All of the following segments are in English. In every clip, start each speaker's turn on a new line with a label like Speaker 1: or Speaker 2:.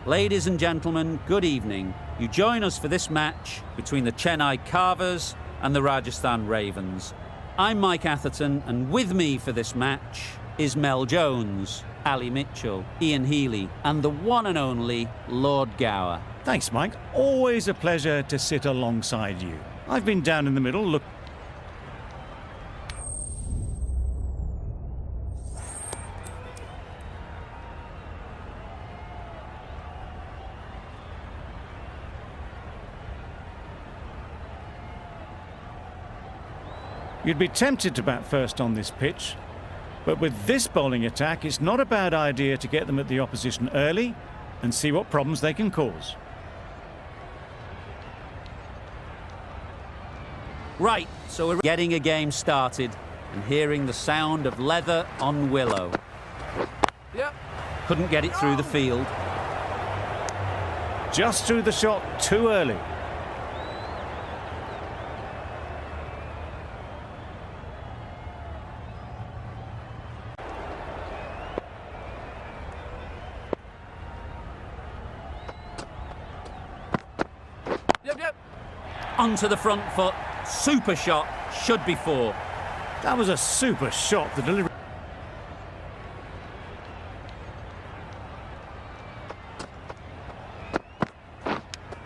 Speaker 1: Ladies and gentlemen, good evening. You join us for this match between the Chennai Carvers and the Rajasthan Ravens. I'm Mike Atherton, and with me for this match is Mel Jones, Ali Mitchell, Ian Healy, and the one and only Lord Gower.
Speaker 2: Thanks, Mike. Always a pleasure to sit alongside you. I've been down in the middle, look. You'd be tempted to bat first on this pitch, but with this bowling attack, it's not a bad idea to get them at the opposition early and see what problems they can cause.
Speaker 1: Right, so we're getting a game started and hearing the sound of leather on willow.
Speaker 3: Yep.
Speaker 1: Couldn't get it through the field.
Speaker 2: Just threw the shot too early.
Speaker 1: Onto the front foot, super shot, should be four.
Speaker 2: That was a super shot, the delivery.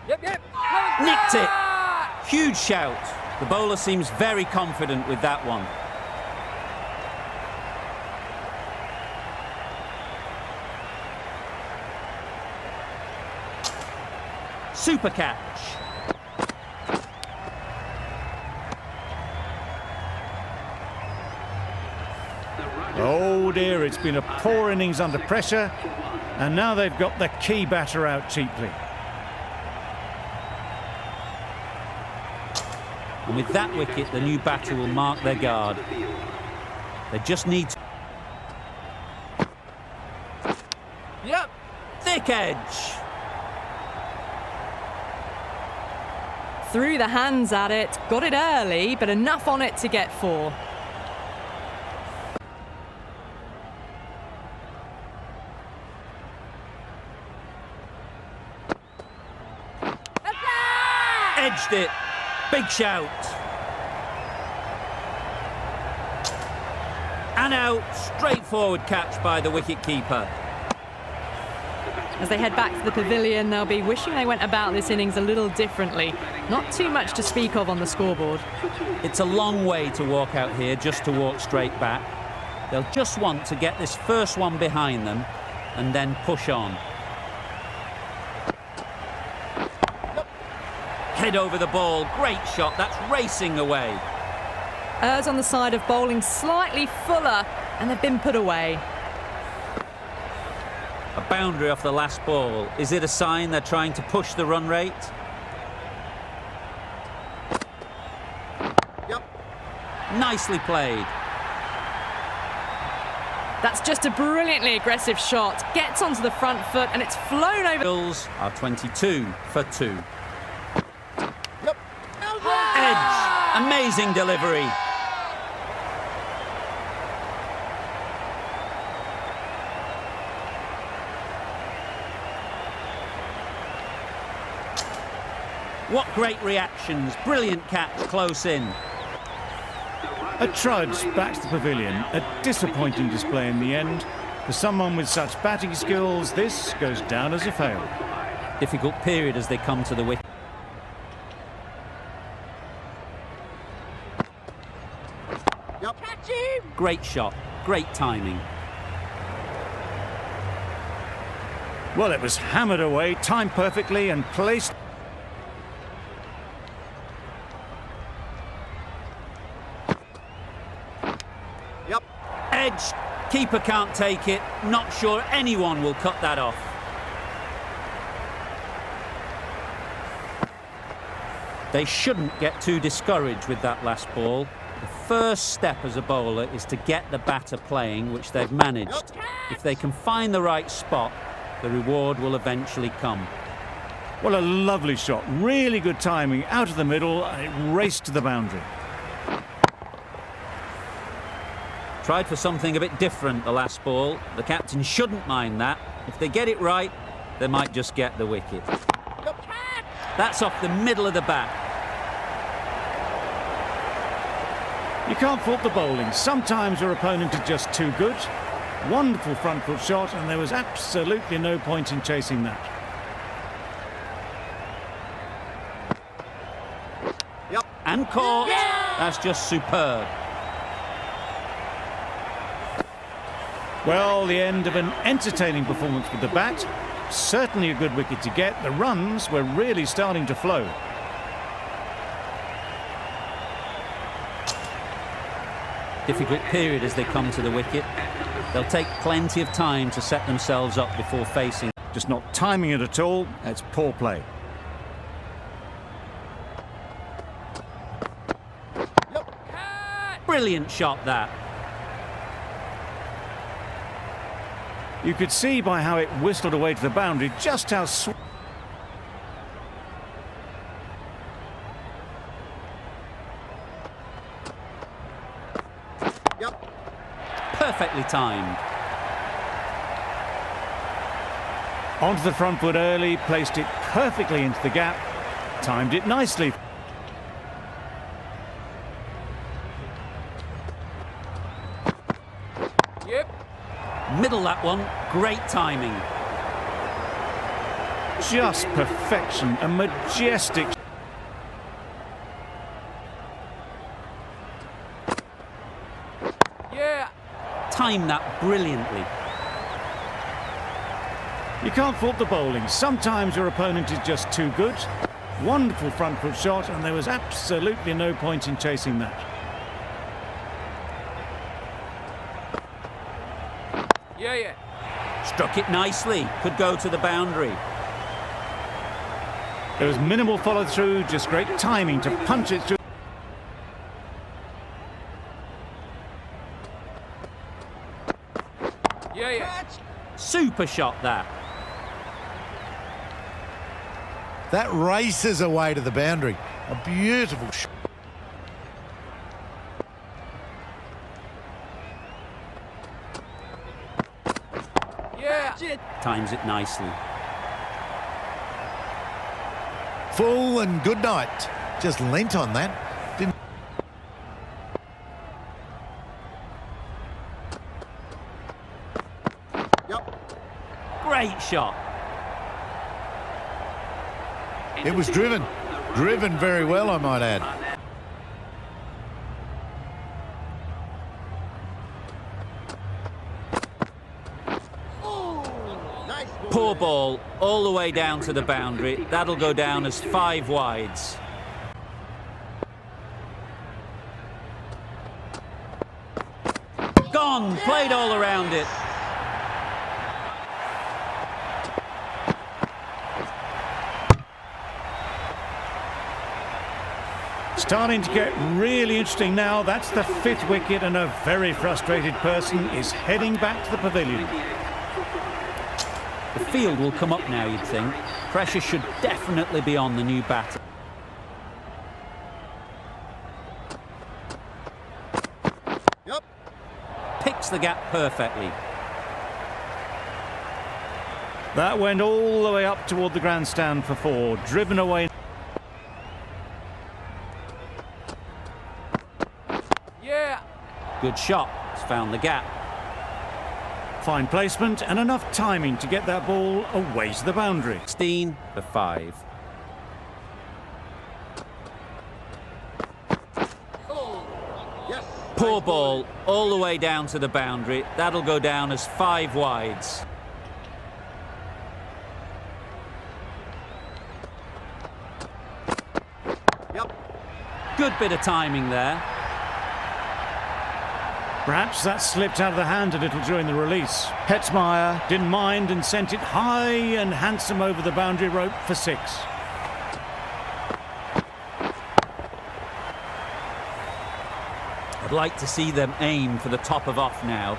Speaker 1: Nicked it! Huge shout. The bowler seems very confident with that one. Super catch.
Speaker 2: Oh dear, it's been a poor innings under pressure, and now they've got the key batter out cheaply.
Speaker 1: And with that wicket, the new batter will mark their guard. They just need to...
Speaker 3: Yep.
Speaker 1: Thick edge.
Speaker 4: Threw the hands at it, got it early, but enough on it to get four.
Speaker 1: Edged it. Big shout. And out. Straightforward catch by the wicket-keeper.
Speaker 4: As they head back to the pavilion, they'll be wishing they went about this innings a little differently. Not too much to speak of on the scoreboard.
Speaker 1: It's a long way to walk out here just to walk straight back. They'll just want to get this first one behind them and then push on. Head over the ball, great shot, that's racing away.
Speaker 4: Errs on the side of bowling slightly fuller, and they've been put away.
Speaker 1: A boundary off the last ball. Is it a sign they're trying to push the run rate?
Speaker 3: Yep.
Speaker 1: Nicely played.
Speaker 4: That's just a brilliantly aggressive shot. Gets onto the front foot, and it's flown over.
Speaker 1: Bills are 22 for 2.
Speaker 3: Yep.
Speaker 1: Edge. Amazing delivery. What great reactions. Brilliant catch close in.
Speaker 2: A trudge back to the pavilion. A disappointing display in the end. For someone with such batting skills, this goes down as a fail.
Speaker 1: Difficult period as they come to the wicket.
Speaker 3: Yep. Catch him.
Speaker 1: Great shot. Great timing.
Speaker 2: Well, it was hammered away, timed perfectly and placed.
Speaker 3: Yep.
Speaker 1: Edge. Keeper can't take it. Not sure anyone will cut that off. They shouldn't get too discouraged with that last ball. The first step as a bowler is to get the batter playing, which they've managed. If they can find the right spot, the reward will eventually come.
Speaker 2: Well, a lovely shot. Really good timing. Out of the middle, and it raced to the boundary.
Speaker 1: Tried for something a bit different the last ball. The captain shouldn't mind that. If they get it right, they might just get the wicket.
Speaker 3: Yep.
Speaker 1: That's off the middle of the bat.
Speaker 2: You can't fault the bowling. Sometimes your opponent is just too good. Wonderful front foot shot, and there was absolutely no point in chasing that.
Speaker 3: Yep.
Speaker 1: And caught. That's just superb.
Speaker 2: Well, the end of an entertaining performance with the bat. Certainly a good wicket to get. The runs were really starting to flow.
Speaker 1: Difficult period as they come to the wicket. They'll take plenty of time to set themselves up before facing.
Speaker 2: Just not timing it at all. That's poor play.
Speaker 1: Brilliant shot, that.
Speaker 2: You could see by how it whistled away to the boundary just how
Speaker 3: Yep.
Speaker 1: Perfectly timed.
Speaker 2: onto the front foot early, placed it perfectly into the gap, timed it nicely.
Speaker 3: Yep.
Speaker 1: Middle that one, great timing.
Speaker 2: Just perfection, a majestic.
Speaker 3: Yeah.
Speaker 1: Timed that brilliantly.
Speaker 2: You can't fault the bowling. Sometimes your opponent is just too good. Wonderful front foot shot, and there was absolutely no point in chasing that.
Speaker 3: Yeah.
Speaker 1: Struck it nicely, could go to the boundary.
Speaker 2: There was minimal follow through, just great timing to punch it through.
Speaker 3: Yeah.
Speaker 1: Super shot that.
Speaker 5: That races away to the boundary. A beautiful shot.
Speaker 3: Yeah.
Speaker 1: Times it nicely.
Speaker 5: Full and good night. Just leant on that. Didn't.
Speaker 3: Yep.
Speaker 1: Great shot.
Speaker 5: It was driven. Driven very well, I might add.
Speaker 3: Nice.
Speaker 1: Poor ball, all the way down to the boundary. That'll go down as 5 wides. Gone, played all around it.
Speaker 2: Starting to get really interesting now. That's the 5th wicket, and a very frustrated person is heading back to the pavilion.
Speaker 1: The field will come up now, you'd think. Pressure should definitely be on the new batter.
Speaker 3: Yep.
Speaker 1: Picks the gap perfectly.
Speaker 2: That went all the way up toward the grandstand for 4, driven away.
Speaker 3: Yeah.
Speaker 1: Good shot, it's found the gap.
Speaker 2: Fine placement and enough timing to get that ball away to the boundary.
Speaker 1: 16 for 5.
Speaker 3: Yes.
Speaker 1: Poor ball, all the way down to the boundary. That'll go down as 5 wides.
Speaker 3: Yep.
Speaker 1: Good bit of timing there.
Speaker 2: Perhaps that slipped out of the hand a little during the release. Hetzmeyer didn't mind and sent it high and handsome over the boundary rope for 6.
Speaker 1: I'd like to see them aim for the top of off now.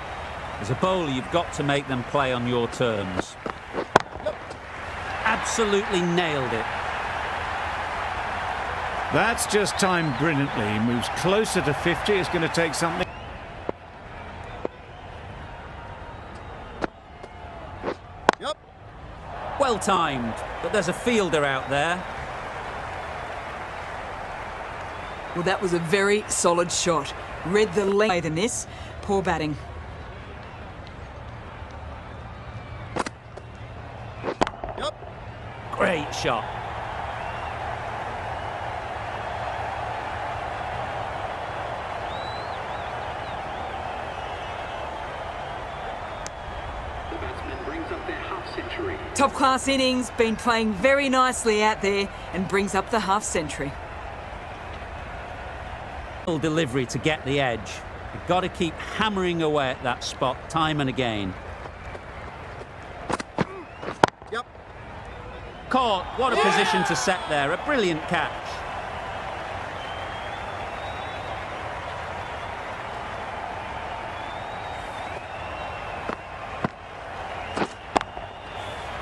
Speaker 1: As a bowler, you've got to make them play on your terms. Absolutely nailed it.
Speaker 2: That's just timed brilliantly. He moves closer to 50. It's going to take something.
Speaker 3: Yep.
Speaker 1: Well timed, but there's a fielder out there.
Speaker 6: Well, that was a very solid shot. Read the length in this. Poor batting.
Speaker 1: Great shot.
Speaker 7: The batsman brings up their half-century.
Speaker 6: Top class innings, been playing very nicely out there and brings up the half century.
Speaker 1: Delivery to get the edge. You've got to keep hammering away at that spot time and again.
Speaker 3: Yep.
Speaker 1: Caught. What a position to set there. A brilliant catch.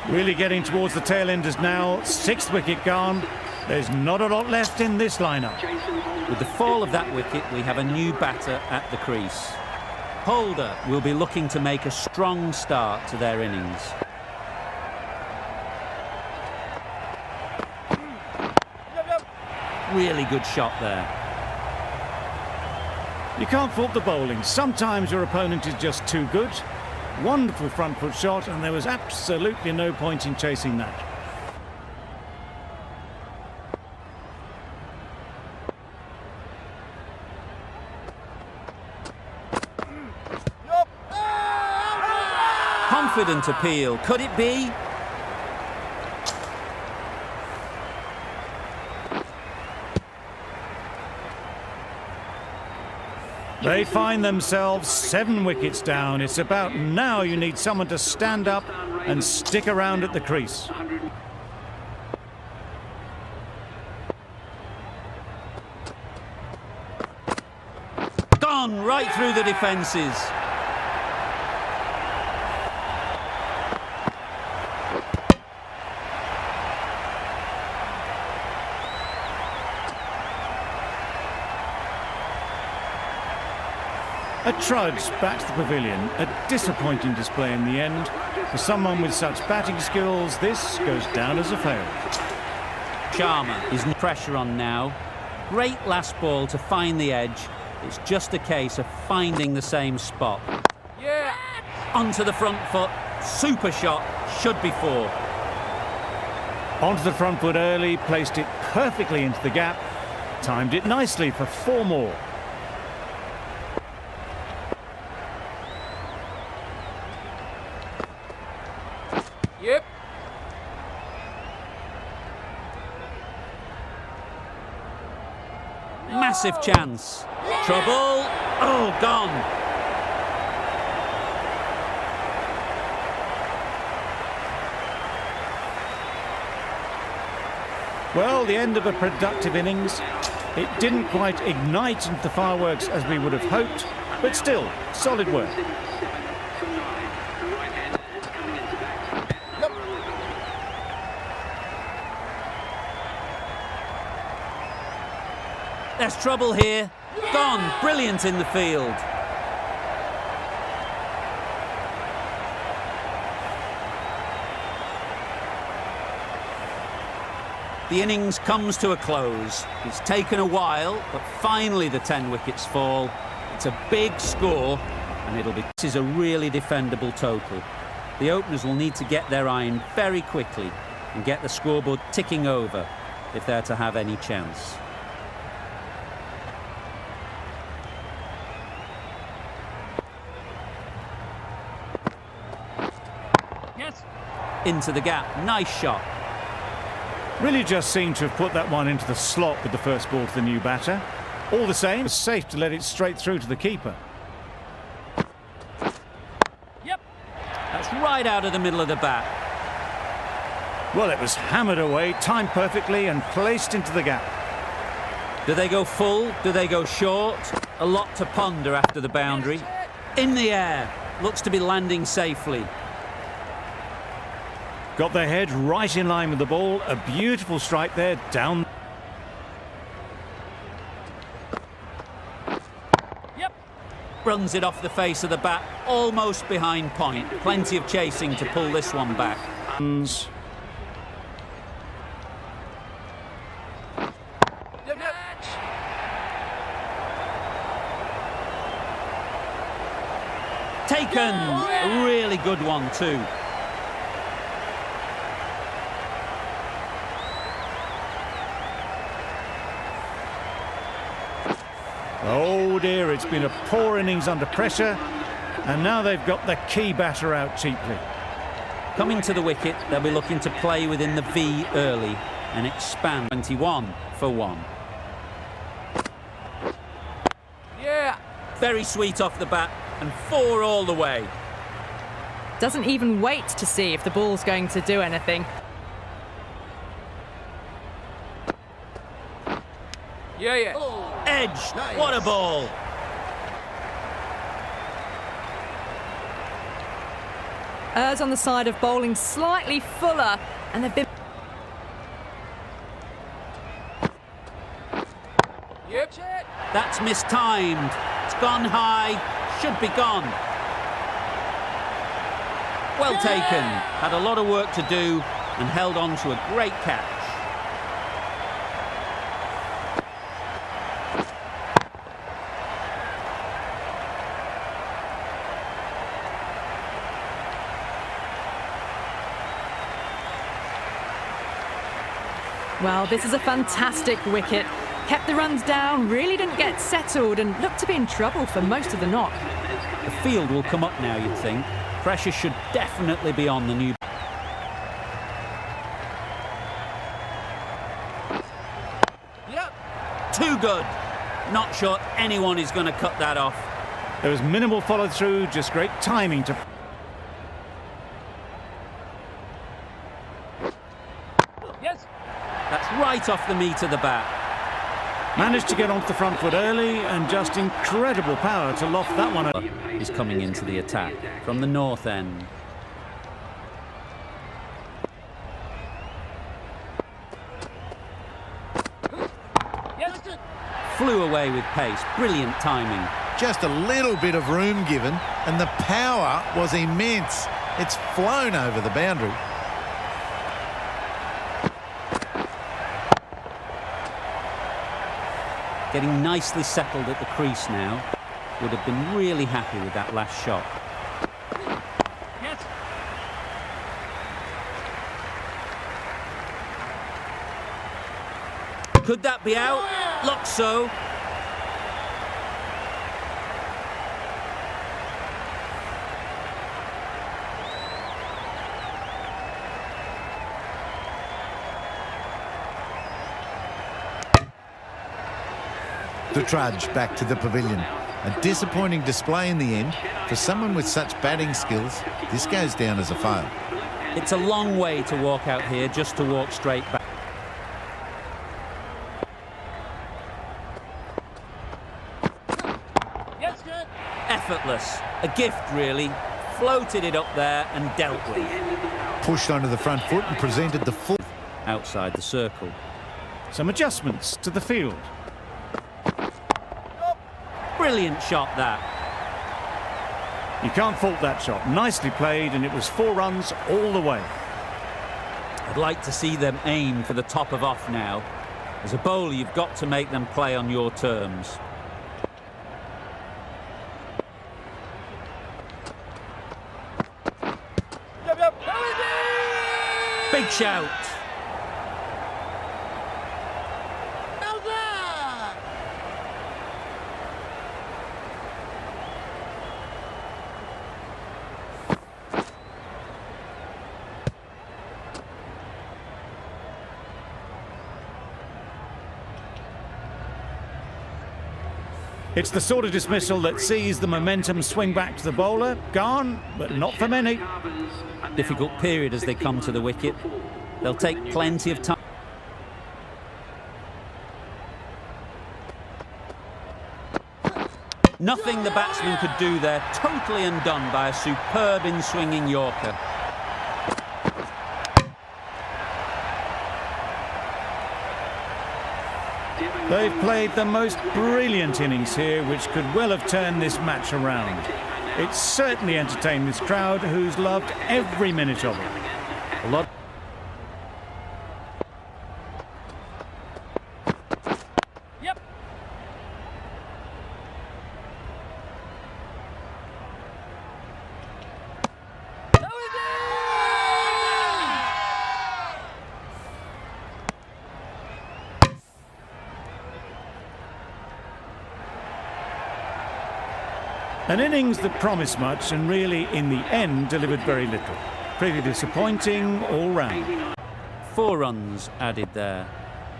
Speaker 2: Really getting towards the tail enders now. 6th wicket gone. There's not a lot left in this lineup.
Speaker 1: With the fall of that wicket, we have a new batter at the crease. Holder will be looking to make a strong start to their innings. Really good shot there.
Speaker 2: You can't fault the bowling. Sometimes your opponent is just too good. Wonderful front foot shot, and there was absolutely no point in chasing that.
Speaker 1: Confident appeal. Could it be?
Speaker 2: They find themselves 7 wickets down. It's about now you need someone to stand up and stick around at the crease.
Speaker 1: Gone right through the defences.
Speaker 2: A trudge back to the pavilion. A disappointing display in the end. For someone with such batting skills, this goes down as a fail.
Speaker 1: Sharma is pressure on now. Great last ball to find the edge. It's just a case of finding the same spot.
Speaker 3: Yeah.
Speaker 1: Onto the front foot. Super shot. Should be 4.
Speaker 2: Onto the front foot early, placed it perfectly into the gap. Timed it nicely for 4 more.
Speaker 3: Yep.
Speaker 1: Massive chance. Trouble. Oh, gone.
Speaker 2: Well, the end of a productive innings. It didn't quite ignite into the fireworks as we would have hoped, but still, solid work.
Speaker 1: There's trouble here. Gone. Brilliant in the field. The innings comes to a close. It's taken a while, but finally the 10 wickets fall. It's a big score, and this is a really defendable total. The openers will need to get their iron very quickly and get the scoreboard ticking over if they're to have any chance. Into the gap. Nice shot.
Speaker 2: Really just seemed to have put that one into the slot with the first ball to the new batter. All the same, it's safe to let it straight through to the keeper.
Speaker 1: Yep. That's right out of the middle of the bat.
Speaker 2: Well, it was hammered away, timed perfectly and placed into the gap.
Speaker 1: Do they go full? Do they go short? A lot to ponder after the boundary. In the air. Looks to be landing safely.
Speaker 2: Got their head right in line with the ball. A beautiful strike there, down.
Speaker 1: Yep. Runs it off the face of the bat, almost behind point. Plenty of chasing to pull this one back. Taken! A really good one too.
Speaker 2: Oh dear, it's been a poor innings under pressure, and now they've got the key batter out cheaply.
Speaker 1: Coming to the wicket, they'll be looking to play within the V early and expand 21 for 1.
Speaker 3: Yeah.
Speaker 1: Very sweet off the bat and 4 all the way.
Speaker 4: Doesn't even wait to see if the ball's going to do anything.
Speaker 3: Yeah, yeah.
Speaker 1: Edge! What a ball!
Speaker 4: Errs on the side of bowling slightly fuller, and they've been...
Speaker 3: Yep.
Speaker 1: That's mistimed. It's gone high. Should be gone. Well taken. Had a lot of work to do and held on to a great catch.
Speaker 4: Well, this is a fantastic wicket. Kept the runs down, really didn't get settled, and looked to be in trouble for most of the knock.
Speaker 1: The field will come up now, you'd think. Pressure should definitely be on the new...
Speaker 3: Yep.
Speaker 1: Too good. Not sure anyone is going to cut that off.
Speaker 2: There was minimal follow-through, just great timing to...
Speaker 3: Yes.
Speaker 1: That's right off the meat of the bat.
Speaker 2: Managed to get onto the front foot early, and just incredible power to loft that one over.
Speaker 1: He's coming into the attack from the north end.
Speaker 3: Yes.
Speaker 1: Flew away with pace. Brilliant timing.
Speaker 5: Just a little bit of room given, and the power was immense. It's flown over the boundary.
Speaker 1: Getting nicely settled at the crease now. Would have been really happy with that last shot.
Speaker 3: Yes.
Speaker 1: Could that be out? Looks so.
Speaker 5: To trudge back to the pavilion. A disappointing display in the end. For someone with such batting skills, this goes down as a fail.
Speaker 1: It's a long way to walk out here just to walk straight back.
Speaker 3: Yes, good.
Speaker 1: Effortless. A gift, really. Floated it up there and dealt with.
Speaker 5: Pushed onto the front foot and presented the full...
Speaker 1: Outside the circle.
Speaker 2: Some adjustments to the field.
Speaker 1: Brilliant shot, that.
Speaker 2: You can't fault that shot. Nicely played, and it was 4 runs all the way.
Speaker 1: I'd like to see them aim for the top of off now. As a bowler, you've got to make them play on your terms.
Speaker 3: Yep, yep.
Speaker 1: Big shout.
Speaker 2: It's the sort of dismissal that sees the momentum swing back to the bowler. Gone, but not for many.
Speaker 1: Difficult period as they come to the wicket. They'll take plenty of time. Nothing the batsman could do there. Totally undone by a superb in-swinging Yorker.
Speaker 2: They've played the most brilliant innings here, which could well have turned this match around. It's certainly entertained this crowd, who's loved every minute of it. A lot.
Speaker 3: Yep.
Speaker 2: An innings that promised much and really, in the end, delivered very little. Pretty disappointing all round.
Speaker 1: 4 runs added there.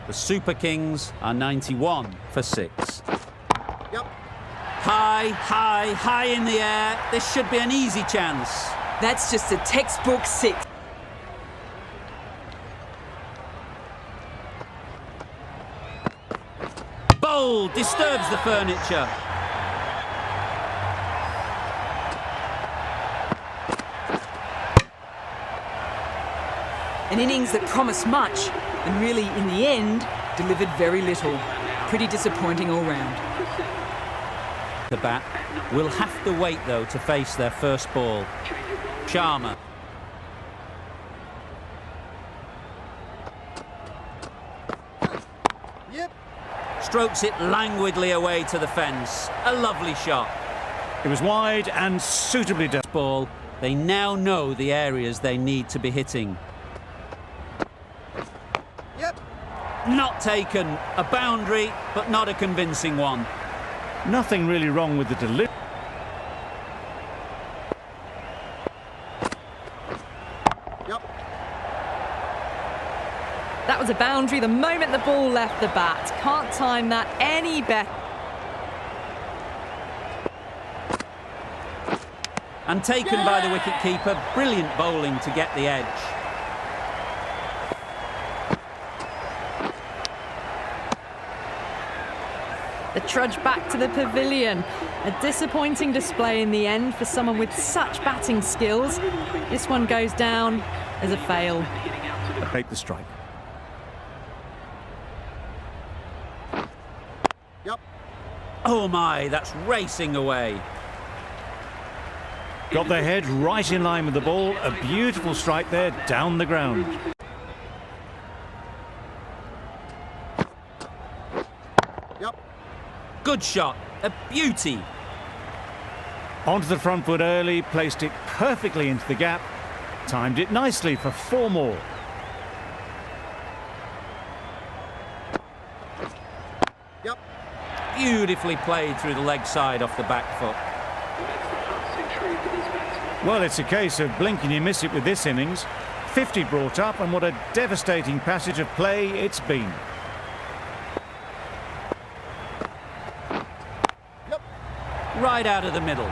Speaker 1: The Super Kings are 91 for 6.
Speaker 3: Yep.
Speaker 1: High, high, high in the air. This should be an easy chance.
Speaker 6: That's just a textbook 6.
Speaker 1: Bold, disturbs the furniture.
Speaker 6: An innings that promised much and really, in the end, delivered very little. Pretty disappointing all round.
Speaker 1: The bat will have to wait, though, to face their first ball. Sharma.
Speaker 3: Yep.
Speaker 1: Strokes it languidly away to the fence. A lovely shot.
Speaker 2: It was wide and suitably done.
Speaker 1: Ball. They now know the areas they need to be hitting.
Speaker 3: Yep.
Speaker 1: Not taken. A boundary, but not a convincing one.
Speaker 2: Nothing really wrong with the delivery.
Speaker 3: Yep.
Speaker 4: That was a boundary the moment the ball left the bat. Can't time that any better.
Speaker 1: And taken by the wicketkeeper. Brilliant bowling to get the edge.
Speaker 4: The trudge back to the pavilion. A disappointing display in the end for someone with such batting skills. This one goes down as a fail.
Speaker 2: Take the strike.
Speaker 3: Yep.
Speaker 1: Oh my, that's racing away.
Speaker 2: Got their head right in line with the ball. A beautiful strike there down the ground.
Speaker 3: Yep.
Speaker 1: Good shot. A beauty.
Speaker 2: Onto the front foot early, placed it perfectly into the gap. Timed it nicely for 4 more.
Speaker 3: Yep.
Speaker 1: Beautifully played through the leg side off the back foot.
Speaker 2: Well, it's a case of blink and you miss it with this innings. 50 brought up, and what a devastating passage of play it's been.
Speaker 1: Right out of the middle.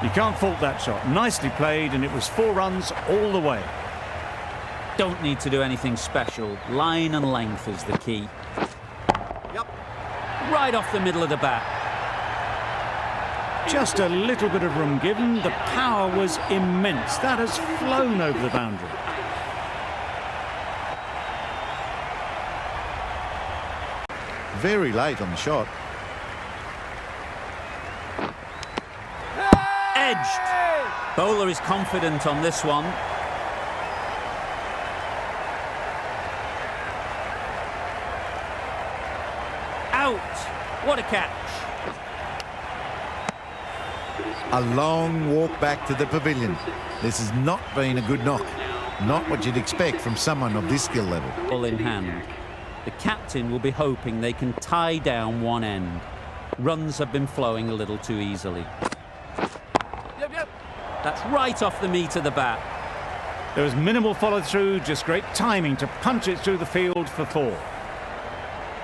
Speaker 2: You can't fault that shot. Nicely played, and it was 4 runs all the way.
Speaker 1: Don't need to do anything special. Line and length is the key.
Speaker 3: Yep.
Speaker 1: Right off the middle of the bat.
Speaker 2: Just a little bit of room given. The power was immense. That has flown over the boundary.
Speaker 5: Very late on the shot.
Speaker 1: Edged. Bowler is confident on this one. Out. What a catch.
Speaker 5: A long walk back to the pavilion. This has not been a good knock. Not what you'd expect from someone of this skill level.
Speaker 1: Ball in hand. The captain will be hoping they can tie down one end. Runs have been flowing a little too easily.
Speaker 3: Yep. Yep.
Speaker 1: That's right off the meat of the bat.
Speaker 2: There was minimal follow-through, just great timing to punch it through the field for 4.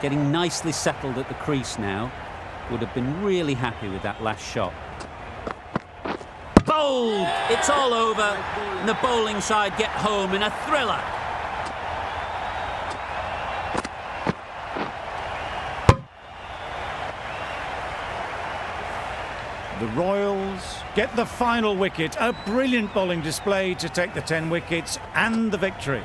Speaker 1: Getting nicely settled at the crease now. Would have been really happy with that last shot. Bold! It's all over. And the bowling side get home in a thriller.
Speaker 2: The Royals get the final wicket. A brilliant bowling display to take the 10 wickets and the victory.